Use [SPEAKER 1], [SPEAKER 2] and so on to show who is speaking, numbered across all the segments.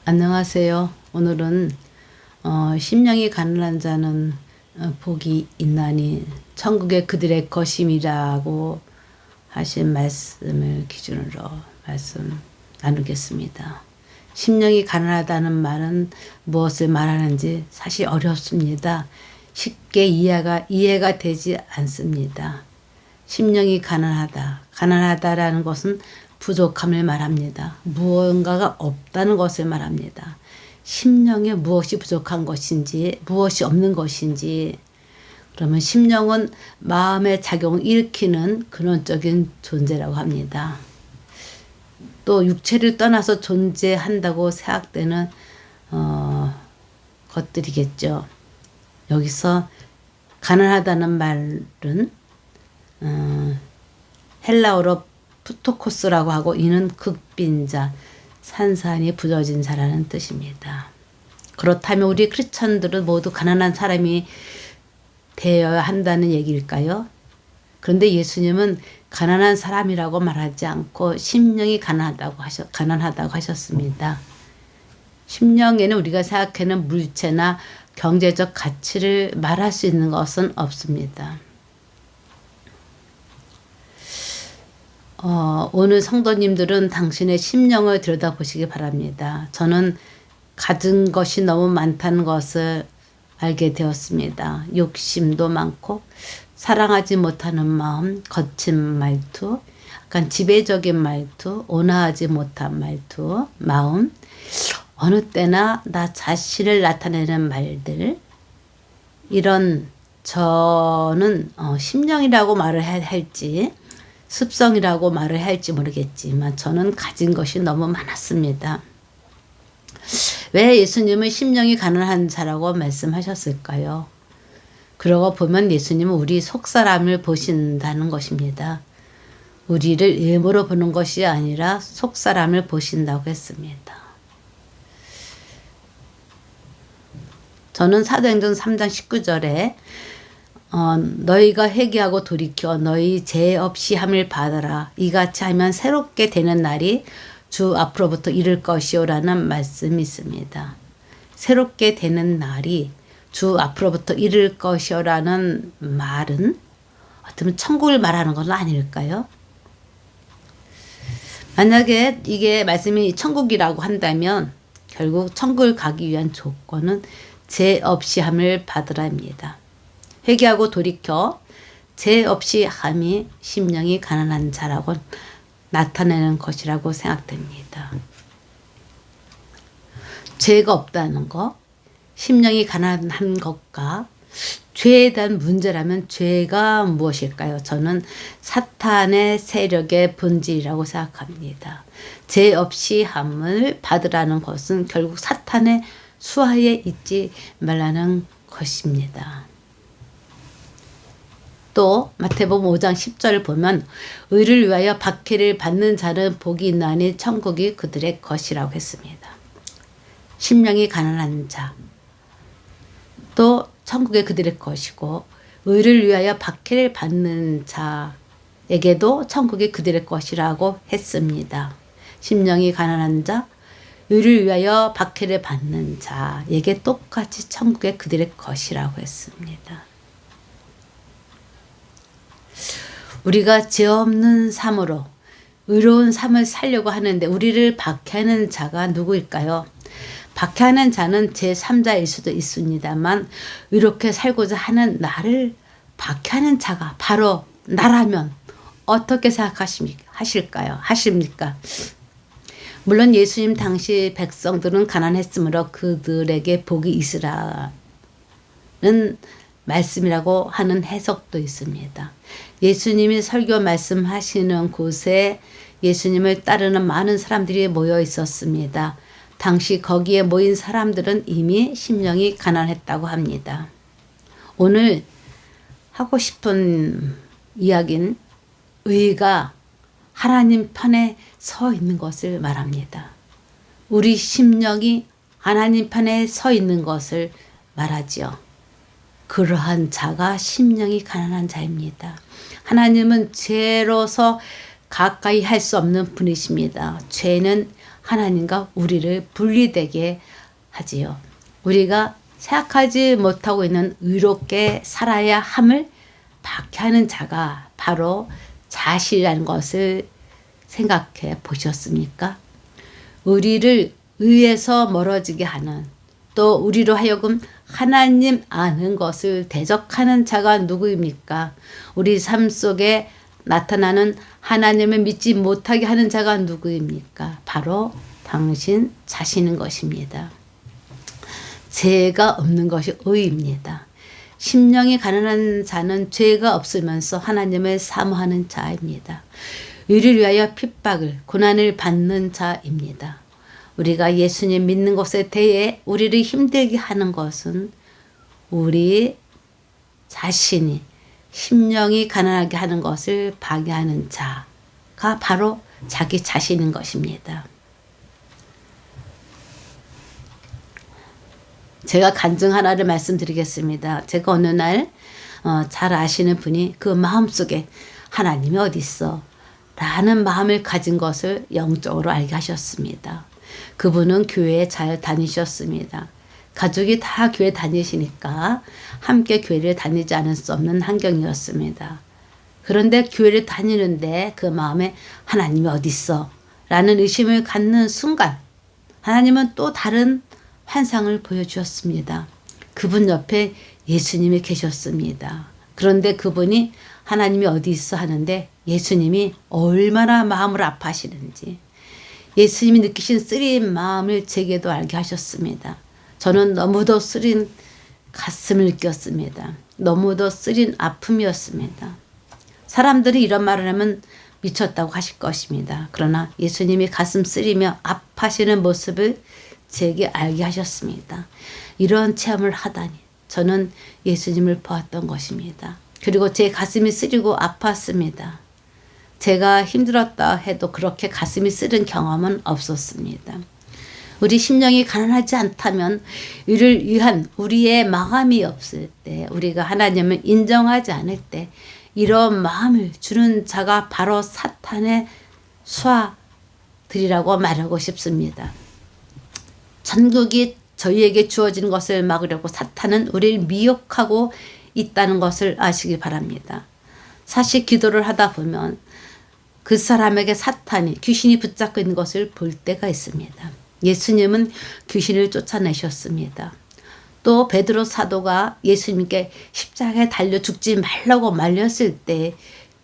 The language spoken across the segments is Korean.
[SPEAKER 1] 안녕하세요. 오늘은 심령이 가난한 자는 복이 있나니 천국의 그들의 것임이라고 하신 말씀을 기준으로 말씀 나누겠습니다. 심령이 가난하다는 말은 무엇을 말하는지 사실 어렵습니다. 쉽게 이해가 되지 않습니다. 심령이 가난하다라는 것은 부족함을 말합니다. 무언가가 없다는 것을 말합니다. 심령에 무엇이 부족한 것인지, 무엇이 없는 것인지, 그러면 심령은 마음의 작용을 일으키는 근원적인 존재라고 합니다. 또 육체를 떠나서 존재한다고 생각되는 것들이겠죠. 여기서 가난하다는 말은 헬라어로 푸토코스라고 하고 이는 극빈자, 산산이 부러진 자라는 뜻입니다. 그렇다면 우리 크리스천들은 모두 가난한 사람이 되어야 한다는 얘기일까요? 그런데 예수님은 가난한 사람이라고 말하지 않고 심령이 가난하다고 하셨습니다. 심령에는 우리가 생각하는 물체나 경제적 가치를 말할 수 있는 것은 없습니다. 오늘 성도님들은 당신의 심령을 들여다보시기 바랍니다. 저는 가진 것이 너무 많다는 것을 알게 되었습니다. 욕심도 많고 사랑하지 못하는 마음, 거친 말투, 약간 지배적인 말투, 온화하지 못한 말투, 마음, 어느 때나 나 자신을 나타내는 말들, 이런 저는 심령이라고 말을 할지 습성이라고 말을 할지 모르겠지만 저는 가진 것이 너무 많았습니다. 왜 예수님은 심령이 가난한 자라고 말씀하셨을까요? 그러고 보면 예수님은 우리 속사람을 보신다는 것입니다. 우리를 외모로 보는 것이 아니라 속사람을 보신다고 했습니다. 저는 사도행전 3장 19절에 너희가 회개하고 돌이켜 너희 죄 없이 함을 받아라. 이같이 하면 새롭게 되는 날이 주 앞으로부터 이를 것이오라는 말씀이 있습니다. 새롭게 되는 날이 주 앞으로부터 이를 것이오라는 말은 어쩌면 천국을 말하는 건 아닐까요? 만약에 이게 말씀이 천국이라고 한다면 결국 천국을 가기 위한 조건은 죄 없이 함을 받으라입니다. 회개하고 돌이켜 죄 없이 함이 심령이 가난한 자라고 나타내는 것이라고 생각됩니다. 죄가 없다는 것, 심령이 가난한 것과 죄에 대한 문제라면 죄가 무엇일까요? 저는 사탄의 세력의 본질이라고 생각합니다. 죄 없이 함을 받으라는 것은 결국 사탄의 수하에 있지 말라는 것입니다. 또 마태복음 5장 10절을 보면 의를 위하여 박해를 받는 자는 복이 있나니 천국이 그들의 것이라고 했습니다. 심령이 가난한 자, 또 천국이 그들의 것이고 의를 위하여 박해를 받는 자에게도 천국이 그들의 것이라고 했습니다. 심령이 가난한 자, 의를 위하여 박해를 받는 자에게 똑같이 천국의 그들의 것이라고 했습니다. 우리가 죄 없는 삶으로 의로운 삶을 살려고 하는데 우리를 박해하는 자가 누구일까요? 박해하는 자는 제3자일 수도 있습니다만 이렇게 살고자 하는 나를 박해하는 자가 바로 나라면 어떻게 하십니까? 물론 예수님 당시 백성들은 가난했으므로 그들에게 복이 있으라는 말씀이라고 하는 해석도 있습니다. 예수님이 설교 말씀하시는 곳에 예수님을 따르는 많은 사람들이 모여 있었습니다. 당시 거기에 모인 사람들은 이미 심령이 가난했다고 합니다. 오늘 하고 싶은 이야기는 의가 하나님 편에 서 있는 것을 말합니다. 우리 심령이 하나님 편에 서 있는 것을 말하지요. 그러한 자가 심령이 가난한 자입니다. 하나님은 죄로서 가까이 할 수 없는 분이십니다. 죄는 하나님과 우리를 분리되게 하지요. 우리가 생각하지 못하고 있는 의롭게 살아야 함을 박해하는 자가 바로 자신이라는 것을 생각해 보셨습니까? 우리를 의에서 멀어지게 하는, 또 우리로 하여금 하나님 아는 것을 대적하는 자가 누구입니까? 우리 삶 속에 나타나는 하나님을 믿지 못하게 하는 자가 누구입니까? 바로 당신 자신인 것입니다. 죄가 없는 것이 의입니다. 심령이 가난한 자는 죄가 없으면서 하나님을 사모하는 자입니다. 의를 위하여 핍박을, 고난을 받는 자입니다. 우리가 예수님 믿는 것에 대해 우리를 힘들게 하는 것은 우리 자신이 심령이 가난하게 하는 것을 방해하는 자가 바로 자기 자신인 것입니다. 제가 간증 하나를 말씀드리겠습니다. 제가 어느 날 잘 아시는 분이 그 마음속에 하나님이 어디 있어? 라는 마음을 가진 것을 영적으로 알게 하셨습니다. 그분은 교회에 잘 다니셨습니다. 가족이 다 교회 다니시니까 함께 교회를 다니지 않을 수 없는 환경이었습니다. 그런데 교회를 다니는데 그 마음에 하나님이 어디 있어? 라는 의심을 갖는 순간 하나님은 또 다른 환상을 보여주었습니다. 그분 옆에 예수님이 계셨습니다. 그런데 그분이 하나님이 어디 있어 하는데 예수님이 얼마나 마음을 아파하시는지, 예수님이 느끼신 쓰린 마음을 제게도 알게 하셨습니다. 저는 너무도 쓰린 가슴을 느꼈습니다. 너무도 쓰린 아픔이었습니다. 사람들이 이런 말을 하면 미쳤다고 하실 것입니다. 그러나 예수님이 가슴 쓰리며 아파하시는 모습을 제게 알게 하셨습니다. 이런 체험을 하다니 저는 예수님을 보았던 것입니다. 그리고 제 가슴이 쓰리고 아팠습니다. 제가 힘들었다 해도 그렇게 가슴이 쓰린 경험은 없었습니다. 우리 심령이 가난하지 않다면 이를 위한 우리의 마음이 없을 때, 우리가 하나님을 인정하지 않을 때 이런 마음을 주는 자가 바로 사탄의 수하들이라고 말하고 싶습니다. 천국이 저희에게 주어지는 것을 막으려고 사탄은 우리를 미혹하고 있다는 것을 아시기 바랍니다. 사실 기도를 하다 보면 그 사람에게 사탄이, 귀신이 붙잡고 있는 것을 볼 때가 있습니다. 예수님은 귀신을 쫓아내셨습니다. 또 베드로 사도가 예수님께 십자가에 달려 죽지 말라고 말렸을 때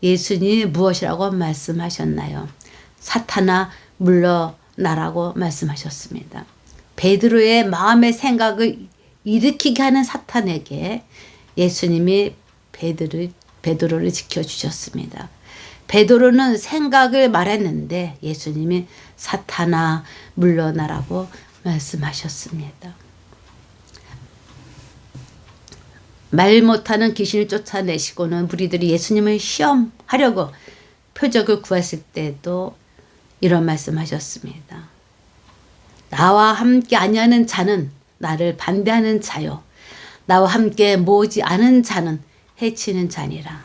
[SPEAKER 1] 예수님이 무엇이라고 말씀하셨나요? 사탄아 물러나라고 말씀하셨습니다. 베드로의 마음의 생각을 일으키게 하는 사탄에게 예수님이 베드로를 지켜주셨습니다. 베드로는 생각을 말했는데 예수님이 사탄아 물러나라고 말씀하셨습니다. 말 못하는 귀신을 쫓아내시고는 무리들이 예수님을 시험하려고 표적을 구했을 때도 이런 말씀하셨습니다. 나와 함께 아니하는 자는 나를 반대하는 자요, 나와 함께 모으지 않은 자는 해치는 자니라.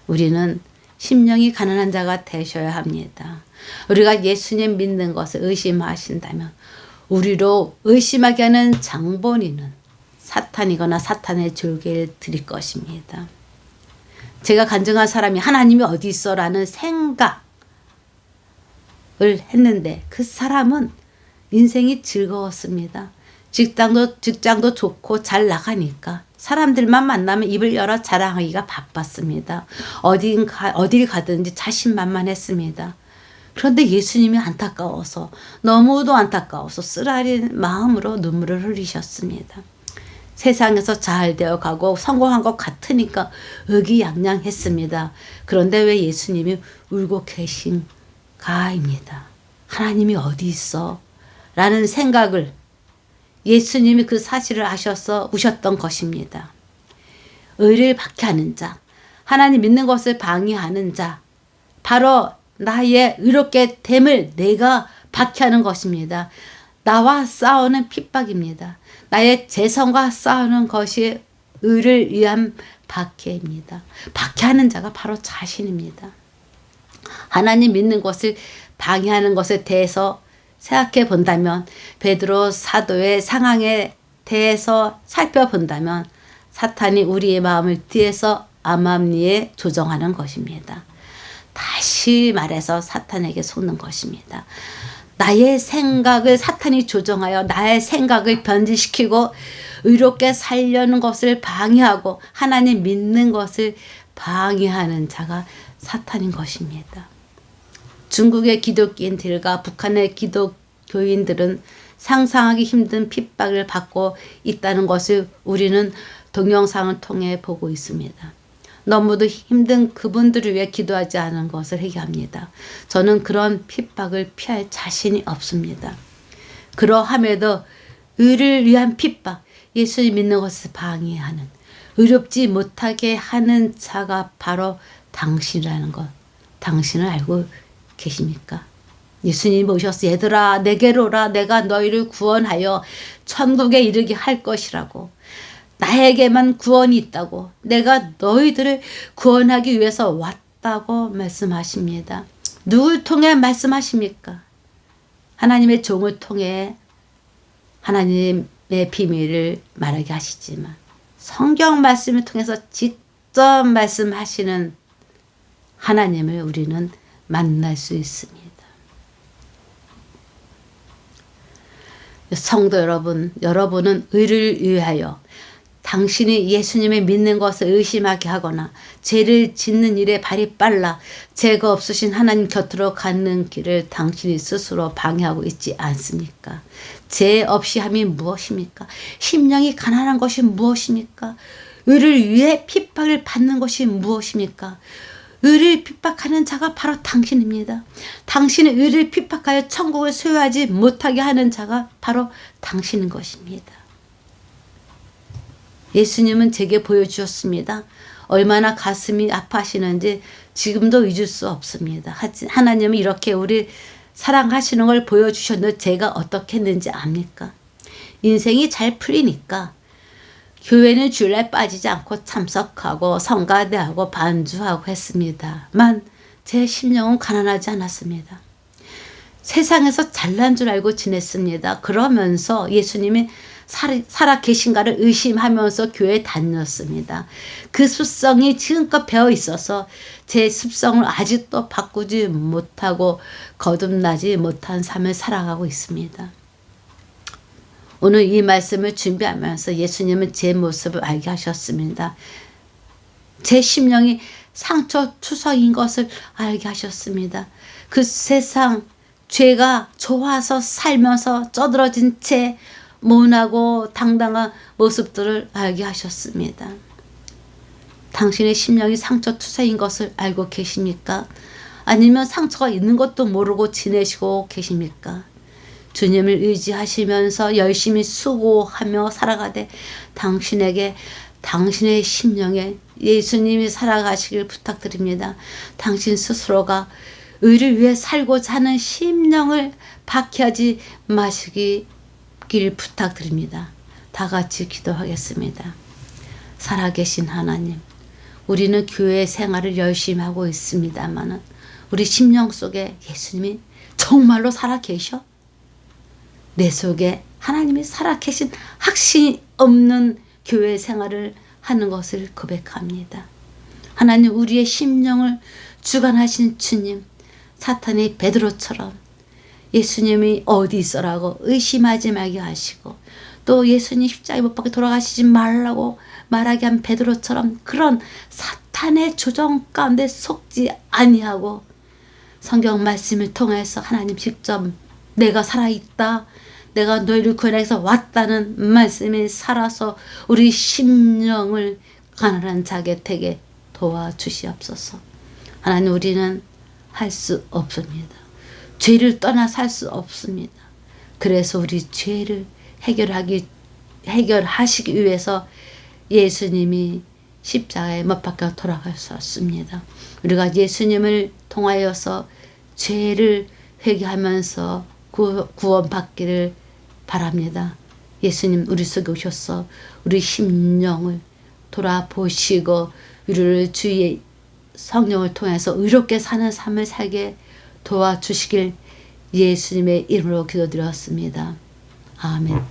[SPEAKER 1] 우리는 심령이 가난한 자가 되셔야 합니다. 우리가 예수님 믿는 것을 의심하신다면 우리로 의심하게 하는 장본인은 사탄이거나 사탄의 졸개를 드릴 것입니다. 제가 간증한 사람이 하나님이 어디 있어? 라는 생각을 했는데 그 사람은 인생이 즐거웠습니다. 직장도 좋고 잘 나가니까 사람들만 만나면 입을 열어 자랑하기가 바빴습니다. 어딜 가든지 자신만만했습니다. 그런데 예수님이 안타까워서, 너무도 안타까워서 쓰라린 마음으로 눈물을 흘리셨습니다. 세상에서 잘 되어 가고 성공한 것 같으니까 의기양양했습니다. 그런데 왜 예수님이 울고 계신가입니다. 하나님이 어디 있어? 라는 생각을, 예수님이 그 사실을 아셔서 우셨던 것입니다. 의를 박해하는 자, 하나님 믿는 것을 방해하는 자, 바로 나의 의롭게 됨을 내가 박해하는 것입니다. 나와 싸우는 핍박입니다. 나의 재성과 싸우는 것이 의를 위한 박해입니다. 박해하는 자가 바로 자신입니다. 하나님 믿는 것을 방해하는 것에 대해서 생각해 본다면, 베드로 사도의 상황에 대해서 살펴본다면 사탄이 우리의 마음을 뒤에서 암암리에 조정하는 것입니다. 다시 말해서 사탄에게 속는 것입니다. 나의 생각을 사탄이 조정하여 나의 생각을 변질시키고 의롭게 살려는 것을 방해하고 하나님 믿는 것을 방해하는 자가 사탄인 것입니다. 중국의 기독교인들과 북한의 기독교인들은 상상하기 힘든 핍박을 받고 있다는 것을 우리는 동영상을 통해 보고 있습니다. 너무도 힘든 그분들을 위해 기도하지 않은 것을 회개합니다. 저는 그런 핍박을 피할 자신이 없습니다. 그러함에도 의를 위한 핍박, 예수를 믿는 것을 방해하는, 의롭지 못하게 하는 자가 바로 당신이라는 것, 당신을 알고 계십니까? 예수님이 오셔서 얘들아 내게로 오라, 내가 너희를 구원하여 천국에 이르게 할 것이라고, 나에게만 구원이 있다고, 내가 너희들을 구원하기 위해서 왔다고 말씀하십니다. 누굴 통해 말씀하십니까? 하나님의 종을 통해 하나님의 비밀을 말하게 하시지만 성경 말씀을 통해서 직접 말씀하시는 하나님을 우리는 만날 수 있습니다. 성도 여러분, 여러분은 의를 위하여 당신이 예수님을 믿는 것을 의심하게 하거나 죄를 짓는 일에 발이 빨라 죄가 없으신 하나님 곁으로 가는 길을 당신이 스스로 방해하고 있지 않습니까? 죄 없이 함이 무엇입니까? 심령이 가난한 것이 무엇입니까? 의를 위해 핍박을 받는 것이 무엇입니까? 의를 핍박하는 자가 바로 당신입니다. 당신의 의를 핍박하여 천국을 소유하지 못하게 하는 자가 바로 당신인 것입니다. 예수님은 제게 보여주셨습니다. 얼마나 가슴이 아파하시는지 지금도 잊을 수 없습니다. 하나님은 이렇게 우리 사랑하시는 걸 보여주셨는데 제가 어떻게 했는지 압니까? 인생이 잘 풀리니까 교회는 주일날 빠지지 않고 참석하고 성가대하고 반주하고 했습니다만 제 심령은 가난하지 않았습니다. 세상에서 잘난 줄 알고 지냈습니다. 그러면서 예수님이 살아 계신가를 의심하면서 교회에 다녔습니다. 그 습성이 지금껏 배어 있어서 제 습성을 아직도 바꾸지 못하고 거듭나지 못한 삶을 살아가고 있습니다. 오늘 이 말씀을 준비하면서 예수님은 제 모습을 알게 하셨습니다. 제 심령이 상처투성인 것을 알게 하셨습니다. 그 세상 죄가 좋아서 살면서 쩌들어진 채 모나고 당당한 모습들을 알게 하셨습니다. 당신의 심령이 상처투성인 것을 알고 계십니까? 아니면 상처가 있는 것도 모르고 지내시고 계십니까? 주님을 의지하시면서 열심히 수고하며 살아가되 당신에게 당신의 심령에 예수님이 살아가시길 부탁드립니다. 당신 스스로가 의를 위해 살고자 하는 심령을 박해하지 마시길 부탁드립니다. 다 같이 기도하겠습니다. 살아계신 하나님, 우리는 교회 생활을 열심히 하고 있습니다만 우리 심령 속에 예수님이 정말로 살아계셔? 내 속에 하나님이 살아계신 확신이 없는 교회 생활을 하는 것을 고백합니다. 하나님, 우리의 심령을 주관하신 주님, 사탄이 베드로처럼 예수님이 어디 있어라고 의심하지 말게 하시고 또 예수님 십자가에 못 박혀 돌아가시지 말라고 말하게 한 베드로처럼 그런 사탄의 조정 가운데 속지 아니하고 성경 말씀을 통해서 하나님 직접 내가 살아있다, 내가 너희를 구원하기 위해서 왔다는 말씀이 살아서 우리 심령을 가난한 자게 되게 도와주시옵소서. 하나님, 우리는 할 수 없습니다. 죄를 떠나 살 수 없습니다. 그래서 우리 죄를 해결하시기 위해서 예수님이 십자가에 못 박혀 돌아가셨습니다. 우리가 예수님을 통하여서 죄를 회개하면서 구원받기를 바랍니다. 예수님 우리 속에 오셔서 우리 심령을 돌아보시고 우리를 주의 성령을 통해서 의롭게 사는 삶을 살게 도와주시길 예수님의 이름으로 기도드렸습니다. 아멘.